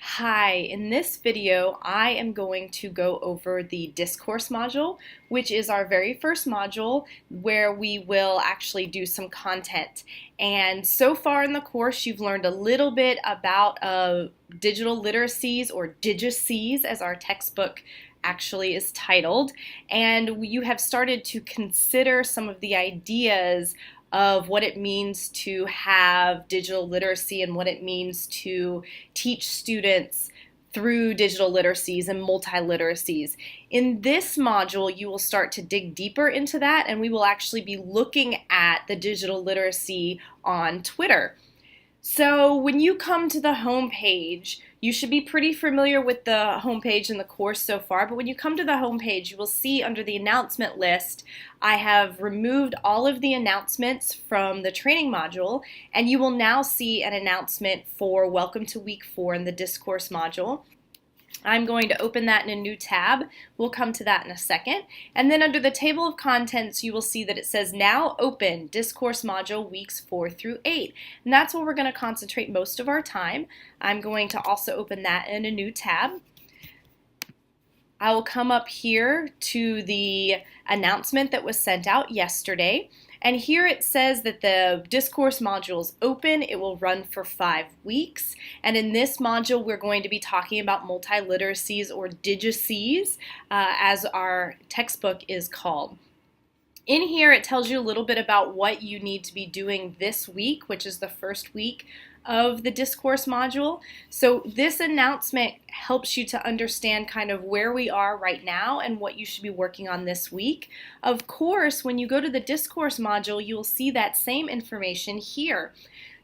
Hi, in this video I am going to go over the Discourse module, which is our very first module where we will actually do some content. And so far in the course you've learned a little bit about digital literacies, or digices as our textbook actually is titled, and you have started to consider some of the ideas of what it means to have digital literacy and what it means to teach students through digital literacies and multi-literacies. In this module, you will start to dig deeper into that, and we will actually be looking at the digital literacy on Twitter. So when you come to the home page, you should be pretty familiar with the home page in the course so far, but when you come to the home page, you will see under the announcement list, I have removed all of the announcements from the training module, and you will now see an announcement for Welcome to Week 4 in the Discourse module. I'm going to open that in a new tab. We'll come to that in a second. And then under the table of contents, you will see that it says now open Discourse Module weeks 4 through 8. And that's where we're going to concentrate most of our time. I'm going to also open that in a new tab. I will come up here to the announcement that was sent out yesterday. And here it says that the Discourse module is open. It will run for 5 weeks. And in this module, we're going to be talking about multi-literacies, or digices, as our textbook is called. In here, it tells you a little bit about what you need to be doing this week, which is the first week of the Discourse module. So this announcement helps you to understand kind of where we are right now and what you should be working on this week. Of course, when you go to the Discourse module, you will see that same information here.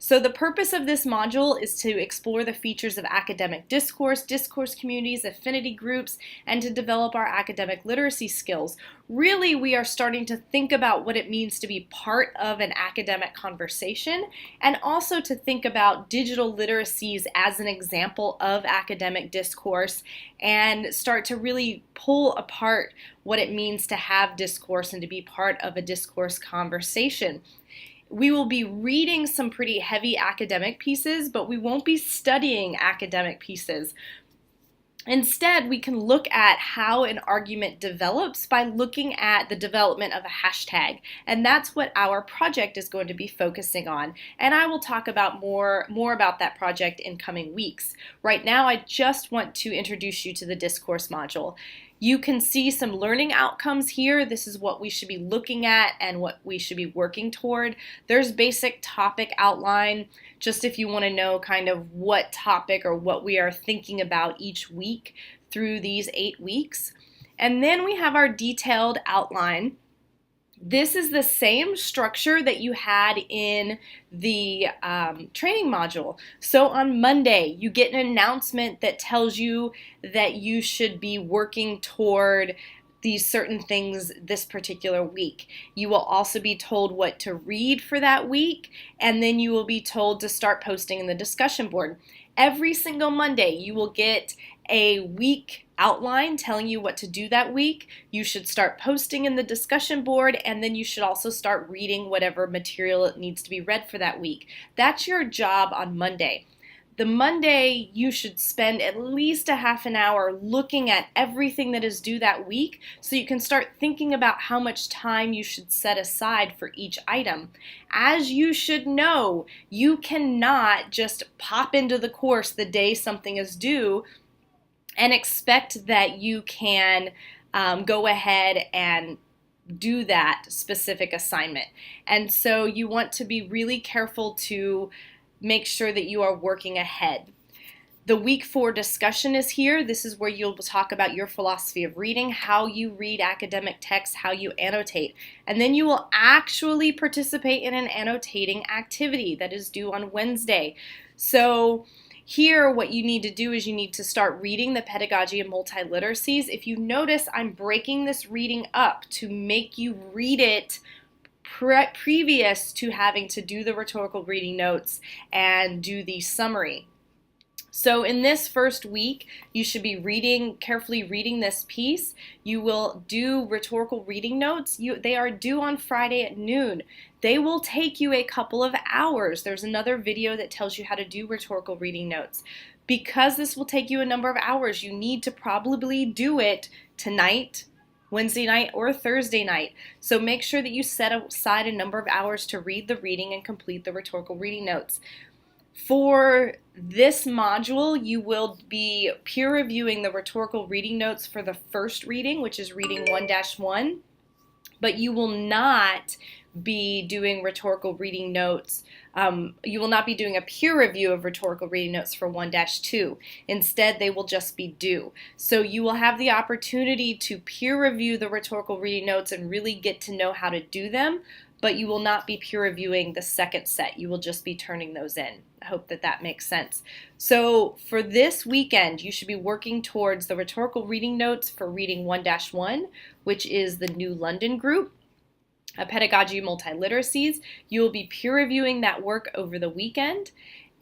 So the purpose of this module is to explore the features of academic discourse, discourse communities, affinity groups, and to develop our academic literacy skills. Really, we are starting to think about what it means to be part of an academic conversation, and also to think about digital literacies as an example of academic discourse, and start to really pull apart what it means to have discourse and to be part of a discourse conversation. We will be reading some pretty heavy academic pieces, but we won't be studying academic pieces. Instead, we can look at how an argument develops by looking at the development of a hashtag, and that's what our project is going to be focusing on. And I will talk about more about that project in coming weeks. Right now, I just want to introduce you to the Discourse module. You can see some learning outcomes here. This is what we should be looking at and what we should be working toward. There's basic topic outline, just if you want to know kind of what topic or what we are thinking about each week through these 8 weeks. And then we have our detailed outline. This is the same structure that you had in the training module. So on Monday, you get an announcement that tells you that you should be working toward these certain things this particular week. You will also be told what to read for that week, and then you will be told to start posting in the discussion board. Every single Monday, you will get a week outline telling you what to do that week. You should start posting in the discussion board, and then you should also start reading whatever material it needs to be read for that week. That's your job on Monday. The Monday, you should spend at least a half an hour looking at everything that is due that week, so you can start thinking about how much time you should set aside for each item. As you should know, you cannot just pop into the course the day something is due and expect that you can go ahead and do that specific assignment. And so you want to be really careful to make sure that you are working ahead. The week 4 discussion is here. This is where you'll talk about your philosophy of reading, how you read academic texts, how you annotate. And then you will actually participate in an annotating activity that is due on Wednesday. So here, what you need to do is you need to start reading the Pedagogy of Multi-Literacies. If you notice, I'm breaking this reading up to make you read it previous to having to do the rhetorical reading notes and do the summary. So in this first week, you should be carefully reading this piece. You will do rhetorical reading notes. They are due on Friday at noon. They will take you a couple of hours. There's another video that tells you how to do rhetorical reading notes. Because this will take you a number of hours, you need to probably do it tonight, Wednesday night, or Thursday night. So make sure that you set aside a number of hours to read the reading and complete the rhetorical reading notes. For this module, you will be peer reviewing the rhetorical reading notes for the first reading, which is reading 1-1, but you will not be doing rhetorical reading notes. You will not be doing a peer review of rhetorical reading notes for 1-2. Instead, they will just be due. So you will have the opportunity to peer review the rhetorical reading notes and really get to know how to do them, but you will not be peer reviewing the second set. You will just be turning those in. I hope that that makes sense. So for this weekend, you should be working towards the rhetorical reading notes for reading 1-1, which is the New London group. Pedagogy Multiliteracies. You will be peer reviewing that work over the weekend,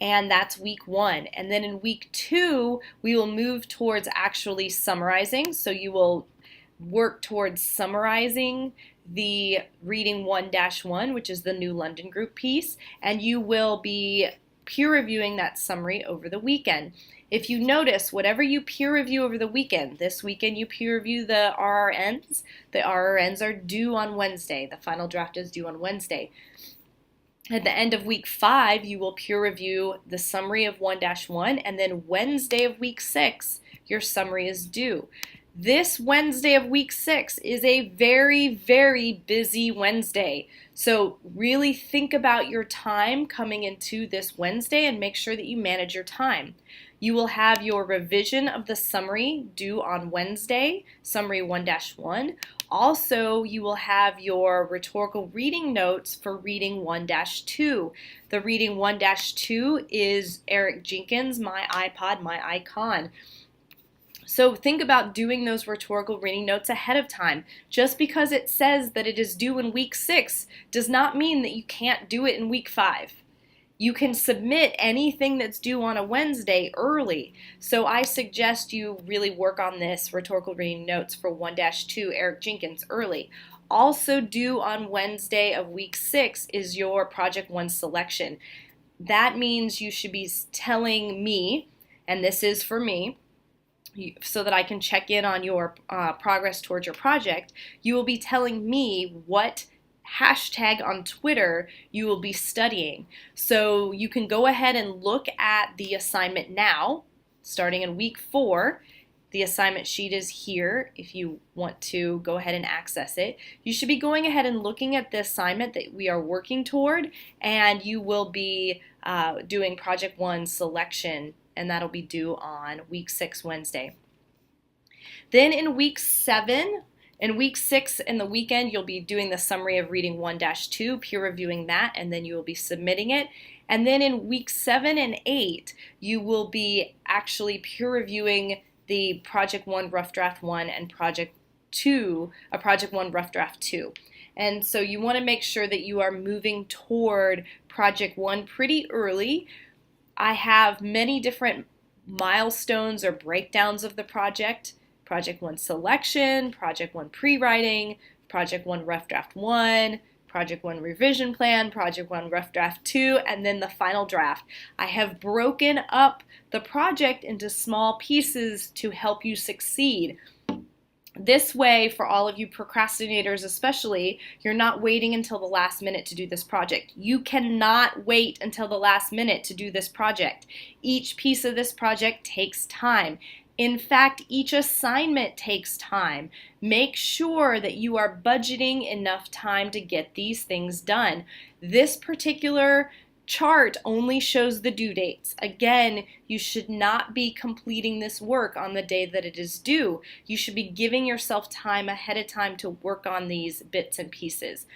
and that's week 1. And then in week 2, we will move towards actually summarizing. So you will work towards summarizing the reading 1-1, which is the New London group piece, and you will be peer reviewing that summary over the weekend. If you notice, whatever you peer review over the weekend, this weekend you peer review the RRNs. The RRNs are due on Wednesday. The final draft is due on Wednesday. At the end of week 5, you will peer review the summary of 1-1, and then Wednesday of week 6, your summary is due. This Wednesday of week 6 is a very, very busy Wednesday. So really think about your time coming into this Wednesday and make sure that you manage your time. You will have your revision of the summary due on Wednesday, summary 1-1. Also, you will have your rhetorical reading notes for reading 1-2. The reading 1-2 is Eric Jenkins' My iPod, My Icon. So think about doing those rhetorical reading notes ahead of time. Just because it says that it is due in week 6 does not mean that you can't do it in week 5. You can submit anything that's due on a Wednesday early. So I suggest you really work on this rhetorical reading notes for 1-2 Eric Jenkins early. Also due on Wednesday of week 6 is your Project 1 selection. That means you should be telling me, and this is for me, so that I can check in on your progress towards your project, you will be telling me what hashtag on Twitter you will be studying. So you can go ahead and look at the assignment now, starting in week 4. The assignment sheet is here if you want to go ahead and access it. You should be going ahead and looking at the assignment that we are working toward, and you will be doing Project 1 selection, and that'll be due on week 6 Wednesday. Then in week 7, in week 6 in the weekend, you'll be doing the summary of reading 1-2, peer reviewing that, and then you will be submitting it. And then in week 7 and 8, you will be actually peer reviewing the Project 1 Rough Draft 1 and Project 1 Rough Draft 2. And so you want to make sure that you are moving toward Project 1 pretty early. I have many different milestones or breakdowns of the project. Project 1 selection, Project 1 pre-writing, Project 1 Rough Draft 1, Project 1 revision plan, Project 1 Rough Draft 2, and then the final draft. I have broken up the project into small pieces to help you succeed. This way, for all of you procrastinators especially, you're not waiting until the last minute to do this project. You cannot wait until the last minute to do this project. Each piece of this project takes time. In fact, each assignment takes time. Make sure that you are budgeting enough time to get these things done. This particular chart only shows the due dates. Again, you should not be completing this work on the day that it is due. You should be giving yourself time ahead of time to work on these bits and pieces.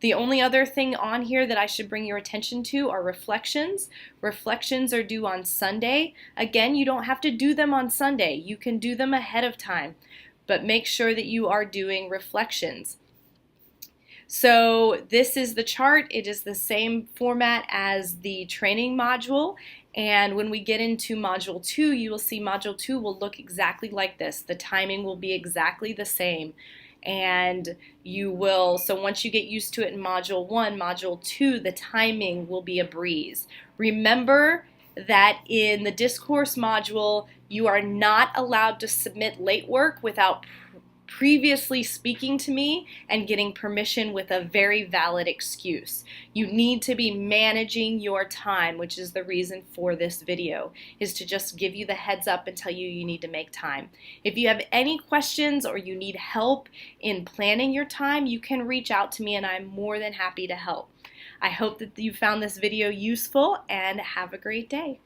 The only other thing on here that I should bring your attention to are reflections. Reflections are due on Sunday. Again, you don't have to do them on Sunday. You can do them ahead of time, but make sure that you are doing reflections. So this is the chart. It is the same format as the training module. And when we get into Module 2, you will see Module 2 will look exactly like this. The timing will be exactly the same. And so once you get used to it in Module 1, Module 2, the timing will be a breeze. Remember that in the Discourse module, you are not allowed to submit late work without previously speaking to me and getting permission with a very valid excuse. You need to be managing your time, which is the reason for this video, is to just give you the heads up and tell you need to make time. If you have any questions or you need help in planning your time, you can reach out to me and I'm more than happy to help. I hope that you found this video useful and have a great day.